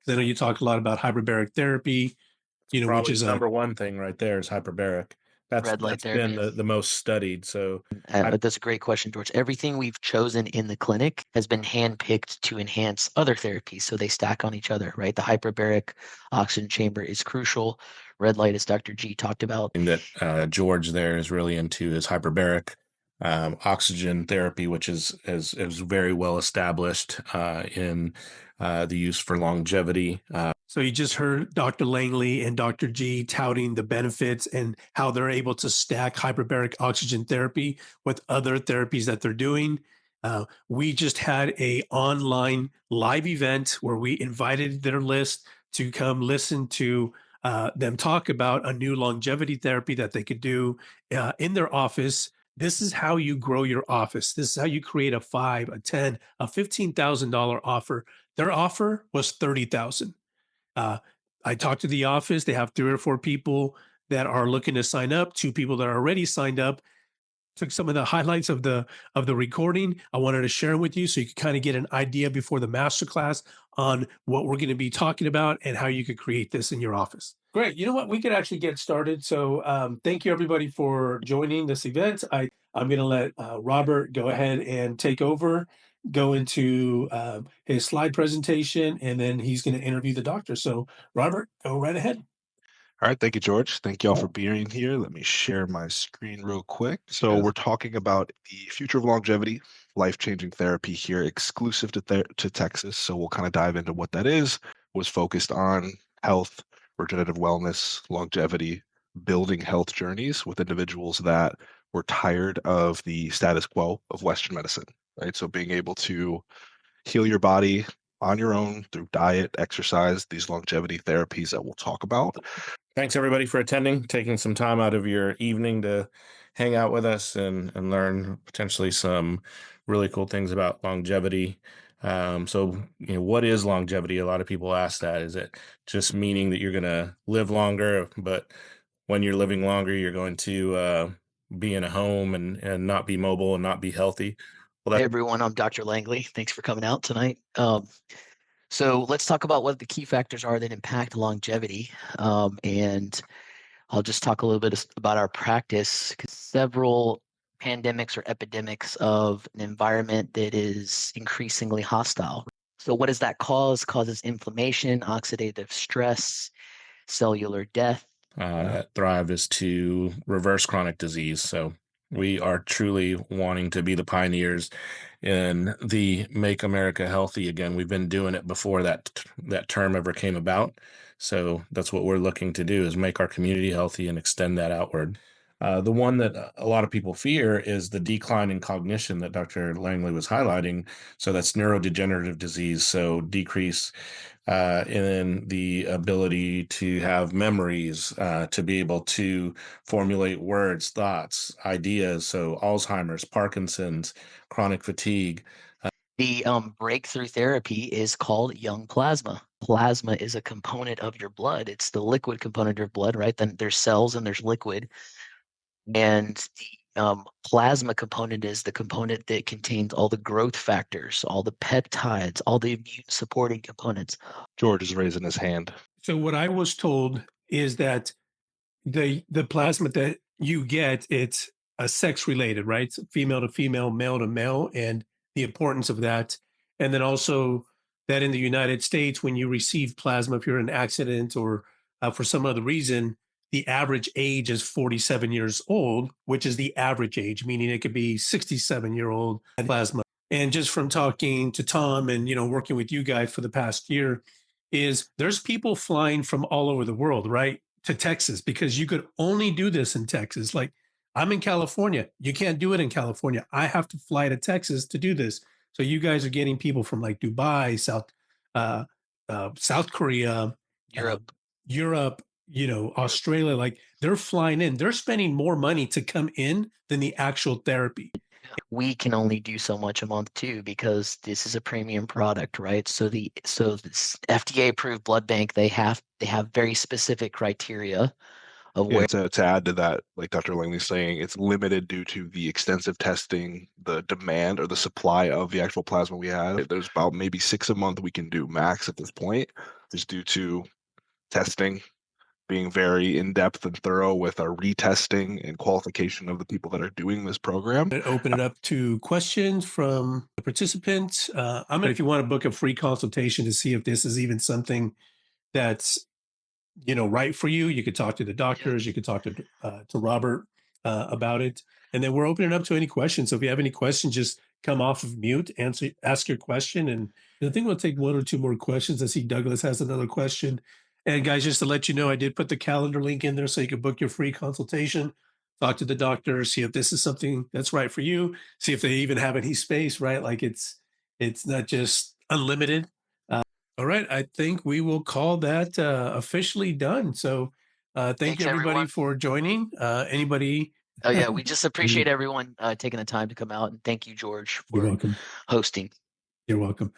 'Cause I know you talk a lot about hyperbaric therapy, which Probably is the a number one thing right there is hyperbaric. That's Red light that's been therapy. the most studied. So I That's a great question, George. Everything we've chosen in the clinic has been handpicked to enhance other therapies. So they stack on each other, right? The hyperbaric oxygen chamber is crucial. Red light, as Dr. G talked about. think that George there is really into is hyperbaric oxygen therapy, which is very well established in the use for longevity. So you just heard Dr. Langley and Dr. G touting the benefits and how they're able to stack hyperbaric oxygen therapy with other therapies that they're doing. We just had a online live event where we invited their list to come listen to them talk about a new longevity therapy that they could do in their office. This is how you grow your office. This is how you create a five, a 10, a $15,000 offer. Their offer was 30,000. Uh, I talked to the office. They have 3 or 4 people that are looking to sign up, 2 people that are already signed up. Took some of the highlights of the recording. I wanted to share them with you so you could kind of get an idea before the masterclass on what we're going to be talking about and how you could create this in your office. Great. You know what? We could actually get started. So thank you everybody for joining this event. I'm going to let Robert go ahead and take over, go into his slide presentation, and then he's going to interview the doctor. So Robert, go right ahead. All right, thank you, George. Thank you all for being here. Let me share my screen real quick. So we're talking about the future of longevity, life-changing therapy here, exclusive to Texas. So we'll kind of dive into what that is. Was focused on health, regenerative wellness, longevity, building health journeys with individuals that were tired of the status quo of Western medicine, right? So being able to heal your body on your own through diet, exercise, these longevity therapies that we'll talk about. Thanks everybody for attending, taking some time out of your evening to hang out with us and learn potentially some really cool things about longevity. What is longevity? A lot of people ask that. Is it just meaning that you're going to live longer, but when you're living longer, you're going to be in a home and not be mobile and not be healthy? Well, Hey everyone, I'm Dr. Langley. Thanks for coming out tonight. So let's talk about what the key factors are that impact longevity. And I'll just talk a little bit about our practice. Several pandemics or epidemics of an environment that is increasingly hostile. So what does that cause? Causes inflammation, oxidative stress, cellular death. Thrive is to reverse chronic disease. So we are truly wanting to be the pioneers in the Make America Healthy Again. We've been doing it before that term ever came about. So that's what we're looking to do, is make our community healthy and extend that outward. The one that a lot of people fear is the decline in cognition that Dr. Langley was highlighting. So that's neurodegenerative disease. So decrease in the ability to have memories, to be able to formulate words, thoughts, ideas. So Alzheimer's, Parkinson's, chronic fatigue. The breakthrough therapy is called young plasma. Plasma is a component of your blood. It's the liquid component of your blood, right? Then there's cells and there's liquid. And the plasma component is the component that contains all the growth factors, all the peptides, all the immune supporting components. George is raising his hand. So what I was told is that the plasma that you get, it's a sex related, right? It's female to female, male to male, and the importance of that. And then also that in the United States, when you receive plasma, if you're in an accident or for some other reason, the average age is 47 years old, which is the average age, meaning it could be 67-year-old plasma. And just from talking to Tom and working with you guys for the past year, is there's people flying from all over the world, right, to Texas, because you could only do this in Texas. Like, I'm in California. You can't do it in California. I have to fly to Texas to do this. So you guys are getting people from like Dubai, South Korea, Europe. Europe, Australia. Like, they're flying in. They're spending more money to come in than the actual therapy. We can only do so much a month too, because this is a premium product, right? So this FDA approved blood bank, they have very specific criteria of where. To add to that, like Dr. Langley's saying, it's limited due to the extensive testing, the demand or the supply of the actual plasma we have. There's about maybe 6 a month we can do max at this point. is due to testing being very in-depth and thorough with our retesting and qualification of the people that are doing this program. Open it up to questions from the participants. If you want to book a free consultation to see if this is even something that's right for you, you could talk to the doctors, you could talk to Robert about it. And then we're opening up to any questions. So if you have any questions, just come off of mute, ask your question. And I think we'll take one or two more questions. I see Douglas has another question. And guys, just to let you know, I did put the calendar link in there so you can book your free consultation, talk to the doctor, see if this is something that's right for you, see if they even have any space, right? Like it's not just unlimited. All right, I think we will call that officially done. So thank Thanks, you everybody everyone. for joining. Anybody? Oh yeah, we just appreciate everyone taking the time to come out, and thank you, George, You're for welcome. hosting. You're welcome.